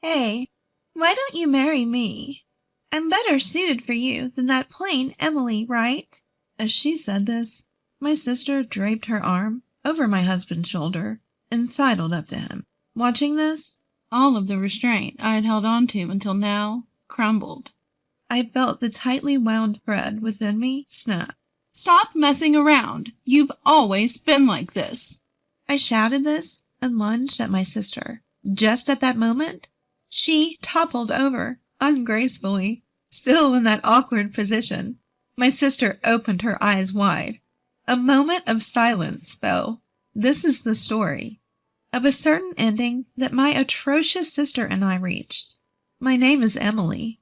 Hey, why don't you marry me? I'm better suited for you than that plain Emily, right? As she said this, my sister draped her arm over my husband's shoulder and sidled up to him. Watching this, all of the restraint I had held on to until now crumbled. I felt the tightly wound thread within me snap. Stop messing around. You've always been like this. I shouted this and lunged at my sister. Just at that moment, she toppled over ungracefully, still in that awkward position. My sister opened her eyes wide. A moment of silence fell. This is the story of a certain ending that my atrocious sister and I reached. My name is Emily,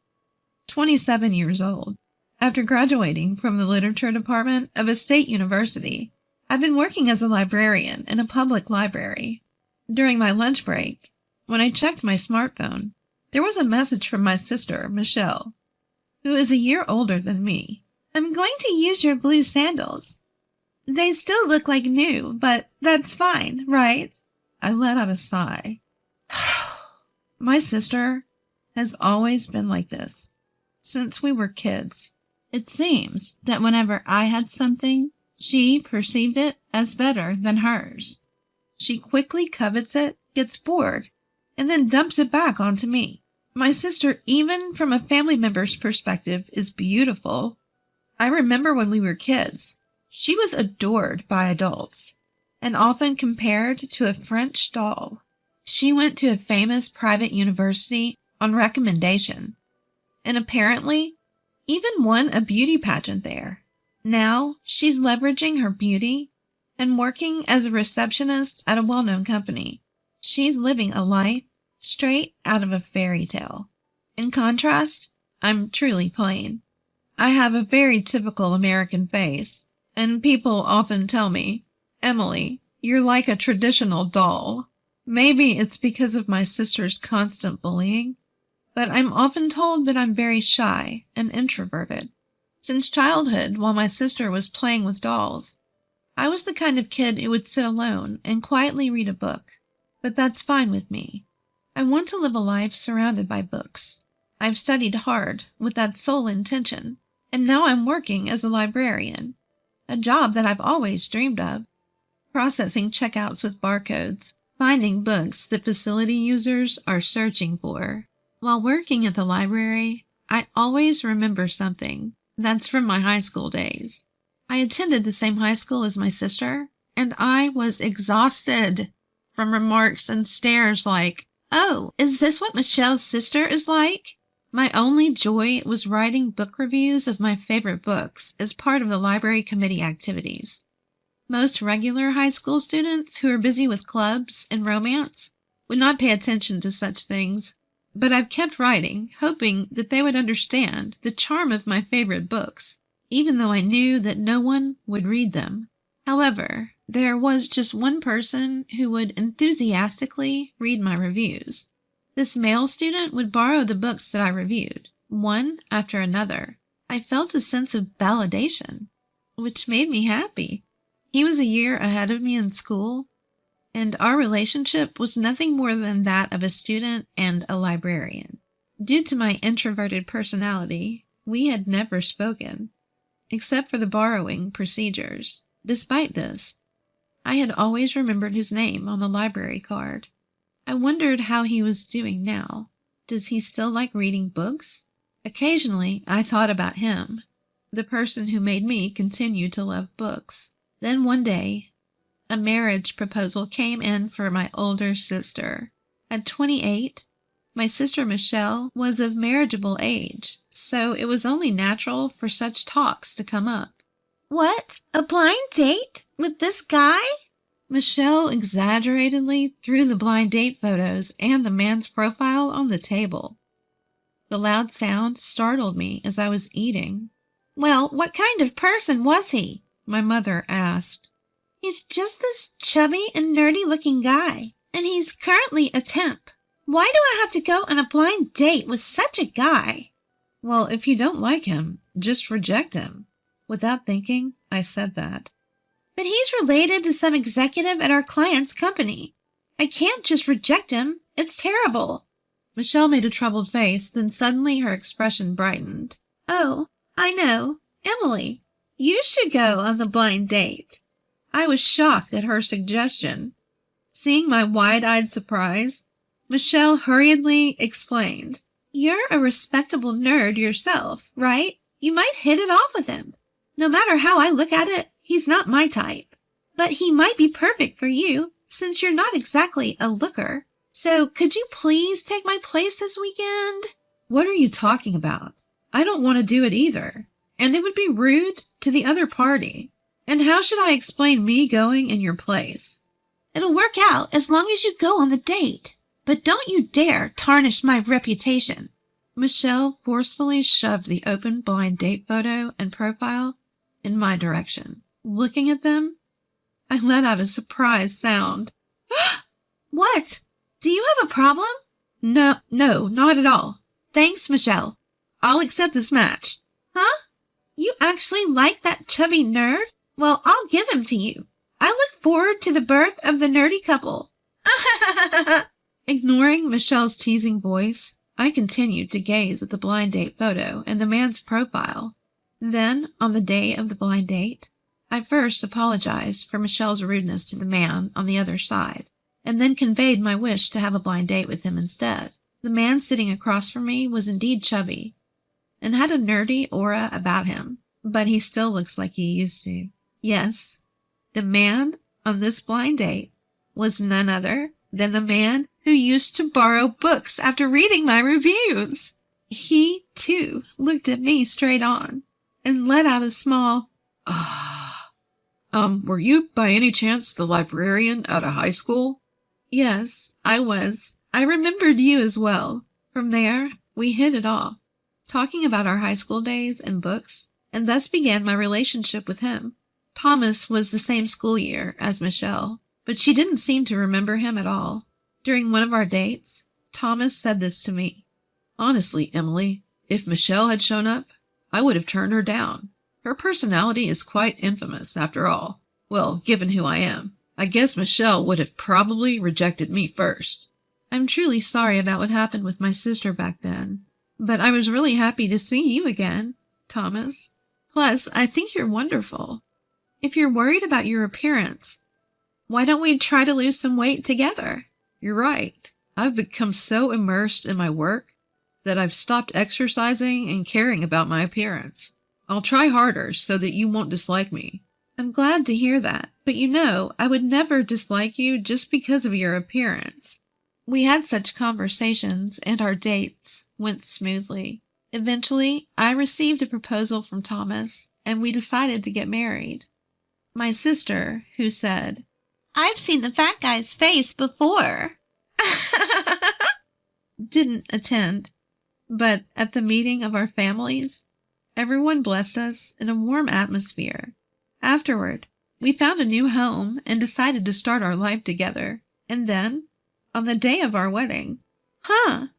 27 years old. After graduating from the literature department of a state university, I've been working as a librarian in a public library. During my lunch break, when I checked my smartphone, there was a message from my sister, Michelle, who is a year older than me. I'm going to use your blue sandals. They still look like new, but that's fine, right? I let out a sigh. My sister has always been like this, since we were kids. It seems that whenever I had something, she perceived it as better than hers. She quickly covets it, gets bored, and then dumps it back onto me. My sister, even from a family member's perspective, is beautiful. I remember when we were kids, she was adored by adults and often compared to a French doll. She went to a famous private university on recommendation, and apparently even won a beauty pageant there. Now she's leveraging her beauty and working as a receptionist at a well-known company. She's living a life straight out of a fairy tale. In contrast, I'm truly plain. I have a very typical American face, and people often tell me, Emily, you're like a traditional doll. Maybe it's because of my sister's constant bullying, but I'm often told that I'm very shy and introverted. Since childhood, while my sister was playing with dolls, I was the kind of kid who would sit alone and quietly read a book. But that's fine with me. I want to live a life surrounded by books. I've studied hard with that sole intention, and now I'm working as a librarian, a job that I've always dreamed of, processing checkouts with barcodes, finding books that facility users are searching for. While working at the library, I always remember something that's from my high school days. I attended the same high school as my sister, and I was exhausted from remarks and stares like, "Oh, is this what Michelle's sister is like?" My only joy was writing book reviews of my favorite books as part of the library committee activities. Most regular high school students who are busy with clubs and romance would not pay attention to such things, but I've kept writing, hoping that they would understand the charm of my favorite books, even though I knew that no one would read them. However, there was just one person who would enthusiastically read my reviews. This male student would borrow the books that I reviewed, one after another. I felt a sense of validation, which made me happy. He was a year ahead of me in school, and our relationship was nothing more than that of a student and a librarian. Due to my introverted personality, we had never spoken, except for the borrowing procedures. Despite this, I had always remembered his name on the library card. I wondered how he was doing now. Does he still like reading books? Occasionally, I thought about him, the person who made me continue to love books. Then one day, a marriage proposal came in for my older sister. At 28, my sister Michelle was of marriageable age, so it was only natural for such talks to come up. "What? A blind date? With this guy?" Michelle exaggeratedly threw the blind date photos and the man's profile on the table. The loud sound startled me as I was eating. "Well, what kind of person was he?" my mother asked. "He's just this chubby and nerdy-looking guy, and he's currently a temp. Why do I have to go on a blind date with such a guy?" "Well, if you don't like him, just reject him." Without thinking, I said that. "But he's related to some executive at our client's company. I can't just reject him. It's terrible." Michelle made a troubled face, then suddenly her expression brightened. Oh, I know. Emily, you should go on the blind date. I was shocked at her suggestion. Seeing my wide-eyed surprise, Michelle hurriedly explained. You're a respectable nerd yourself, right? You might hit it off with him. No matter how I look at it, he's not my type. But he might be perfect for you, since you're not exactly a looker. So could you please take my place this weekend? What are you talking about? I don't want to do it either. And it would be rude to the other party. And how should I explain me going in your place? It'll work out as long as you go on the date. But don't you dare tarnish my reputation. Michelle forcefully shoved the open blind date photo and profile in my direction. Looking at them, I let out a surprised sound. What? Do you have a problem? No, not at all. Thanks, Michelle. I'll accept this match. Huh? You actually like that chubby nerd? Well, I'll give him to you. I look forward to the birth of the nerdy couple. Ignoring Michelle's teasing voice, I continued to gaze at the blind date photo and the man's profile. Then, on the day of the blind date, I first apologized for Michelle's rudeness to the man on the other side, and then conveyed my wish to have a blind date with him instead. The man sitting across from me was indeed chubby, and had a nerdy aura about him, but he still looks like he used to. Yes, the man on this blind date was none other than the man who used to borrow books after reading my reviews. He, too, looked at me straight on, and let out a small, were you by any chance the librarian at a high school? Yes, I was. I remembered you as well. From there, we hit it off, talking about our high school days and books, and thus began my relationship with him. Thomas was the same school year as Michelle, but she didn't seem to remember him at all. During one of our dates, Thomas said this to me. Honestly, Emily, if Michelle had shown up, I would have turned her down. Her personality is quite infamous, after all. Well, given who I am, I guess Michelle would have probably rejected me first. I'm truly sorry about what happened with my sister back then, but I was really happy to see you again, Thomas. Plus, I think you're wonderful. If you're worried about your appearance, why don't we try to lose some weight together? You're right. I've become so immersed in my work that I've stopped exercising and caring about my appearance. I'll try harder so that you won't dislike me. I'm glad to hear that, but you know, I would never dislike you just because of your appearance. We had such conversations, and our dates went smoothly. Eventually, I received a proposal from Thomas, and we decided to get married. My sister, who said, I've seen the fat guy's face before, didn't attend, but at the meeting of our families, everyone blessed us in a warm atmosphere. Afterward, we found a new home and decided to start our life together. And then, on the day of our wedding,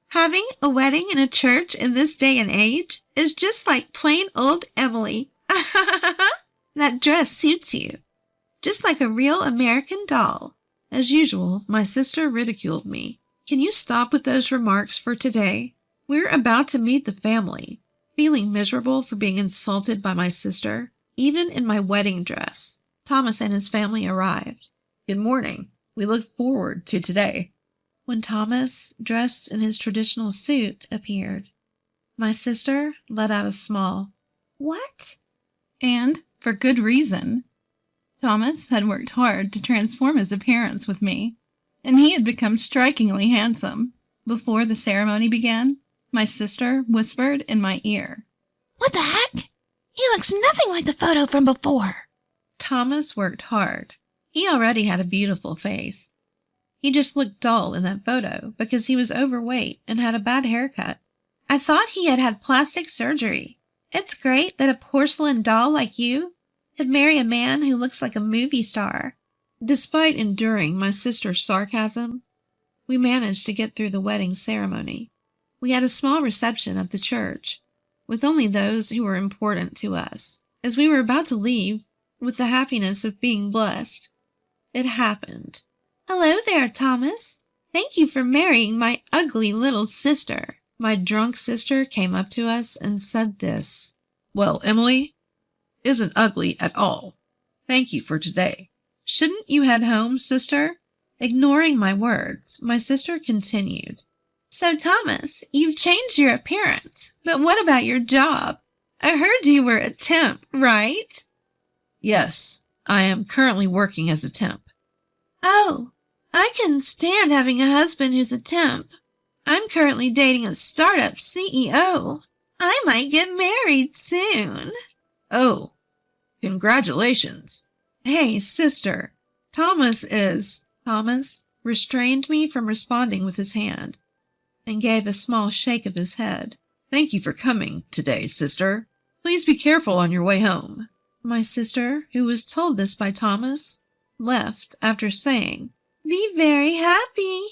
having a wedding in a church in this day and age is just like plain old Emily. That dress suits you, just like a real American doll. As usual, my sister ridiculed me. Can you stop with those remarks for today? We're about to meet the family. Feeling miserable for being insulted by my sister, even in my wedding dress, Thomas and his family arrived. Good morning. We look forward to today. When Thomas, dressed in his traditional suit, appeared, my sister let out a small, "What?" And for good reason. Thomas had worked hard to transform his appearance with me, and he had become strikingly handsome. Before the ceremony began, my sister whispered in my ear, "What the heck? He looks nothing like the photo from before." Thomas worked hard. He already had a beautiful face. He just looked dull in that photo because he was overweight and had a bad haircut. I thought he had had plastic surgery. It's great that a porcelain doll like you could marry a man who looks like a movie star. Despite enduring my sister's sarcasm, we managed to get through the wedding ceremony. We had a small reception at the church, with only those who were important to us. As we were about to leave, with the happiness of being blessed, it happened. "Hello there, Thomas. Thank you for marrying my ugly little sister. My drunk sister came up to us and said this. Well, Emily isn't ugly at all. Thank you for today. Shouldn't you head home, sister? Ignoring my words, my sister continued. So, Thomas, you've changed your appearance, but what about your job? I heard you were a temp, right? Yes, I am currently working as a temp. Oh, I couldn't stand having a husband who's a temp. I'm currently dating a startup CEO. I might get married soon. Oh, congratulations. Hey, sister, Thomas restrained me from responding with his hand and gave a small shake of his head. Thank you for coming today, sister. Please be careful on your way home. My sister, who was told this by Thomas, left after saying, Be very happy.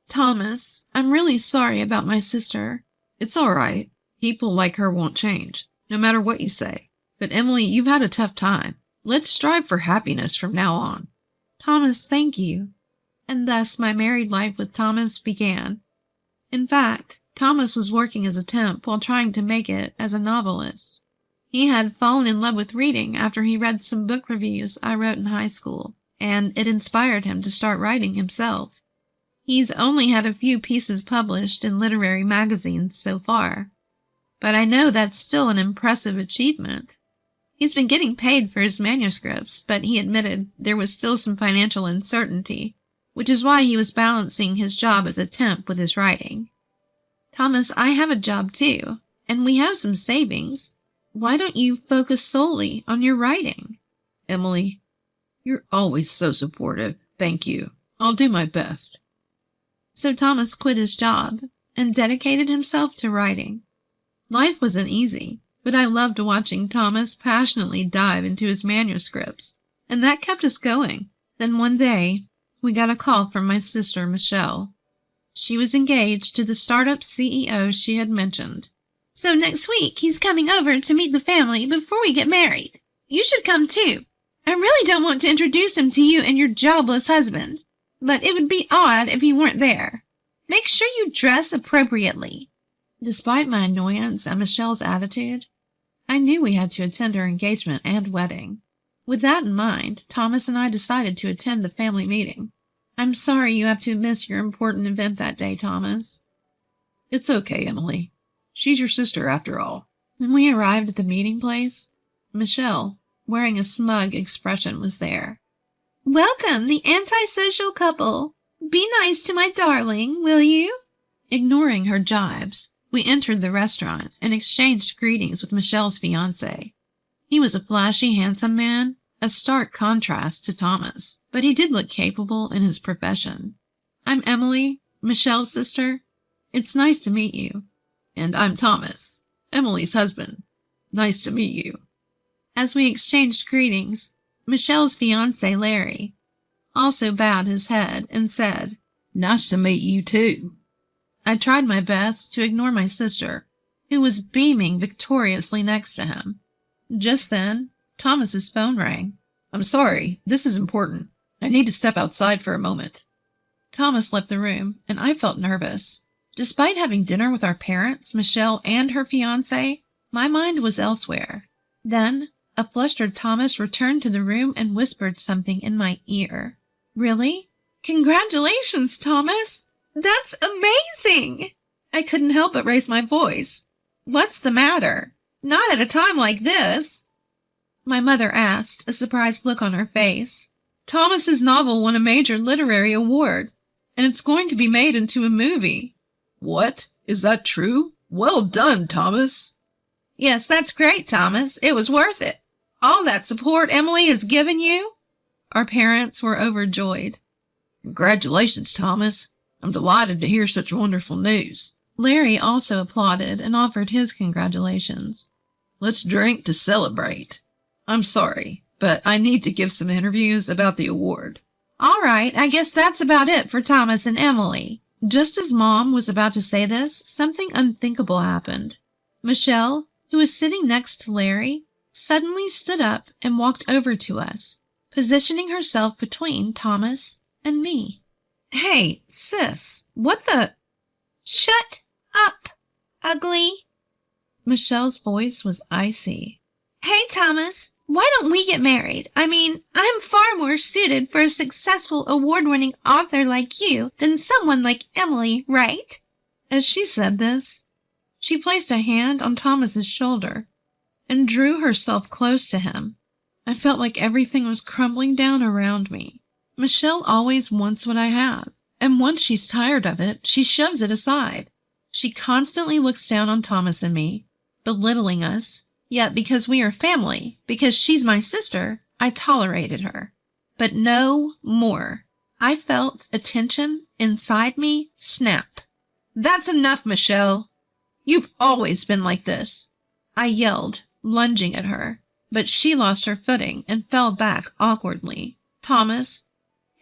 Thomas, I'm really sorry about my sister. It's all right. People like her won't change, no matter what you say. But Emily, you've had a tough time. Let's strive for happiness from now on. Thomas, thank you. And thus my married life with Thomas began. In fact, Thomas was working as a temp while trying to make it as a novelist. He had fallen in love with reading after he read some book reviews I wrote in high school, and it inspired him to start writing himself. He's only had a few pieces published in literary magazines so far, but I know that's still an impressive achievement. He's been getting paid for his manuscripts, but he admitted there was still some financial uncertainty, which is why he was balancing his job as a temp with his writing. Thomas, I have a job too, and we have some savings. Why don't you focus solely on your writing? Emily, you're always so supportive. Thank you. I'll do my best. So Thomas quit his job and dedicated himself to writing. Life wasn't easy, but I loved watching Thomas passionately dive into his manuscripts, and that kept us going. Then one day, we got a call from my sister, Michelle. She was engaged to the startup CEO she had mentioned. So next week, he's coming over to meet the family before we get married. You should come too. I really don't want to introduce him to you and your jobless husband, but it would be odd if you weren't there. Make sure you dress appropriately. Despite my annoyance at Michelle's attitude, I knew we had to attend her engagement and wedding. With that in mind, Thomas and I decided to attend the family meeting. I'm sorry you have to miss your important event that day, Thomas. It's okay, Emily. She's your sister after all. When we arrived at the meeting place, Michelle, wearing a smug expression, was there. Welcome, the antisocial couple. Be nice to my darling, will you? Ignoring her jibes, we entered the restaurant and exchanged greetings with Michelle's fiancé. He was a flashy, handsome man, a stark contrast to Thomas, but he did look capable in his profession. I'm Emily, Michelle's sister. It's nice to meet you. And I'm Thomas, Emily's husband. Nice to meet you. As we exchanged greetings, Michelle's fiancé, Larry, also bowed his head and said, Nice to meet you too. I tried my best to ignore my sister, who was beaming victoriously next to him. Just then, Thomas's phone rang. I'm sorry, this is important. I need to step outside for a moment. Thomas left the room, and I felt nervous. Despite having dinner with our parents, Michelle, and her fiancé, my mind was elsewhere. Then, a flustered Thomas returned to the room and whispered something in my ear. Really? Congratulations, Thomas! That's amazing! I couldn't help but raise my voice. What's the matter? Not at a time like this. My mother asked, a surprised look on her face. Thomas's novel won a major literary award, and it's going to be made into a movie. What? Is that true? Well done, Thomas. Yes, that's great, Thomas. It was worth it. All that support Emily has given you. Our parents were overjoyed. Congratulations, Thomas. I'm delighted to hear such wonderful news. Larry also applauded and offered his congratulations. Let's drink to celebrate. I'm sorry, but I need to give some interviews about the award. All right, I guess that's about it for Thomas and Emily. Just as Mom was about to say this, something unthinkable happened. Michelle, who was sitting next to Larry, suddenly stood up and walked over to us, positioning herself between Thomas and me. Hey, sis, what the? Shut up, ugly. Michelle's voice was icy. Hey, Thomas, why don't we get married? I mean, I'm far more suited for a successful award-winning author like you than someone like Emily, right? As she said this, she placed a hand on Thomas's shoulder and drew herself close to him. I felt like everything was crumbling down around me. Michelle always wants what I have, and once she's tired of it, she shoves it aside. She constantly looks down on Thomas and me, belittling us, yet because we are family, because she's my sister, I tolerated her. But no more. I felt a tension inside me snap. That's enough, Michelle. You've always been like this. I yelled, lunging at her, but she lost her footing and fell back awkwardly. Thomas,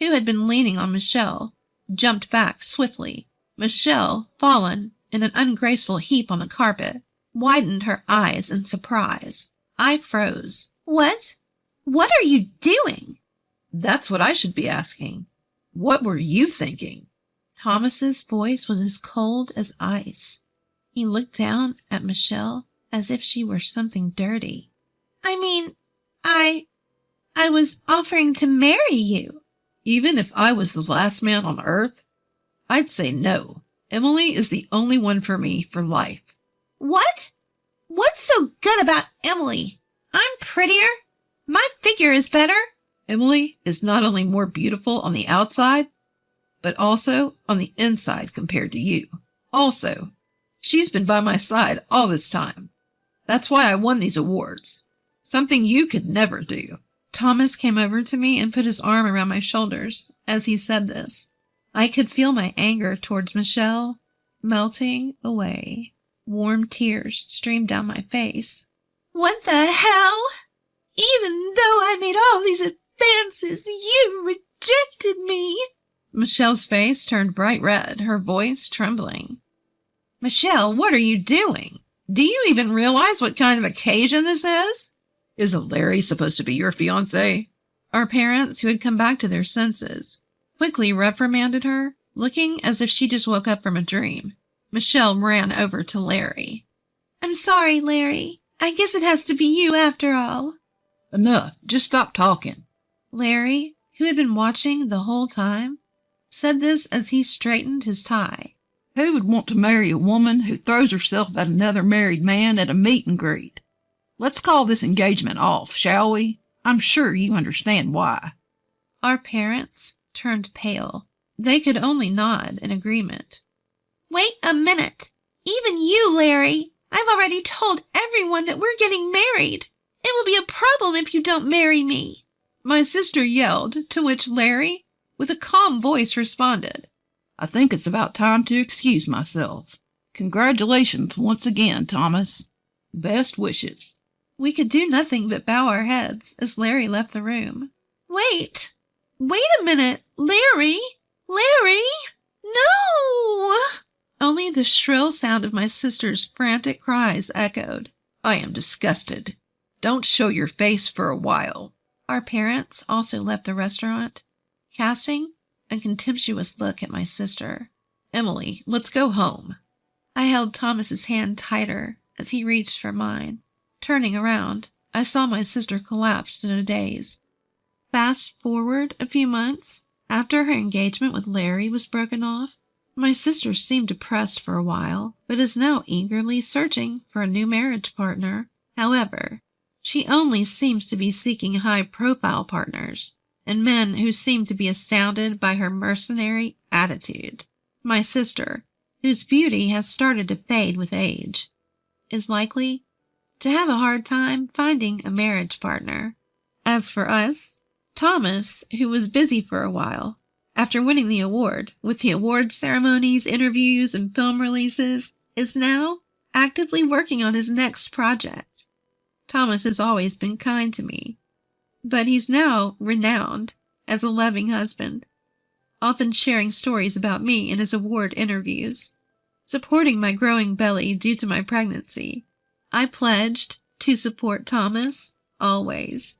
who had been leaning on Michelle, jumped back swiftly. Michelle, fallen in an ungraceful heap on the carpet, widened her eyes in surprise. I froze. What? What are you doing? That's what I should be asking. What were you thinking? Thomas's voice was as cold as ice. He looked down at Michelle as if she were something dirty. I mean, I was offering to marry you. Even if I was the last man on earth, I'd say no. Emily is the only one for me for life. What? What's so good about Emily? I'm prettier. My figure is better. Emily is not only more beautiful on the outside, but also on the inside compared to you. Also, she's been by my side all this time. That's why I won these awards. Something you could never do. Thomas came over to me and put his arm around my shoulders as he said this. I could feel my anger towards Michelle melting away. Warm tears streamed down my face. What the hell? Even though I made all these advances, you rejected me. Michelle's face turned bright red, her voice trembling. Michelle, what are you doing? Do you even realize what kind of occasion this is? Isn't Larry supposed to be your fiancé? Our parents, who had come back to their senses, quickly reprimanded her, looking as if she just woke up from a dream. Michelle ran over to Larry. I'm sorry, Larry. I guess it has to be you after all. Enough. Just stop talking. Larry, who had been watching the whole time, said this as he straightened his tie. Who would want to marry a woman who throws herself at another married man at a meet and greet? Let's call this engagement off, shall we? I'm sure you understand why. Our parents turned pale. They could only nod in agreement. Wait a minute. Even you, Larry. I've already told everyone that we're getting married. It will be a problem if you don't marry me. My sister yelled, to which Larry, with a calm voice, responded. I think it's about time to excuse myself. Congratulations once again, Thomas. Best wishes. We could do nothing but bow our heads as Larry left the room. Wait a minute, Larry! Larry! No! Only the shrill sound of my sister's frantic cries echoed. I am disgusted. Don't show your face for a while. Our parents also left the restaurant, casting a contemptuous look at my sister. Emily, let's go home. I held Thomas's hand tighter as he reached for mine. Turning around, I saw my sister collapsed in a daze. Fast forward a few months, after her engagement with Larry was broken off, my sister seemed depressed for a while, but is now eagerly searching for a new marriage partner. However, she only seems to be seeking high-profile partners, and men who seem to be astounded by her mercenary attitude. My sister, whose beauty has started to fade with age, is likely to have a hard time finding a marriage partner. As for us, Thomas, who was busy for a while, after winning the award, with the award ceremonies, interviews, and film releases, is now actively working on his next project. Thomas has always been kind to me, but he's now renowned as a loving husband, often sharing stories about me in his award interviews. Supporting my growing belly due to my pregnancy, I pledged to support Thomas always.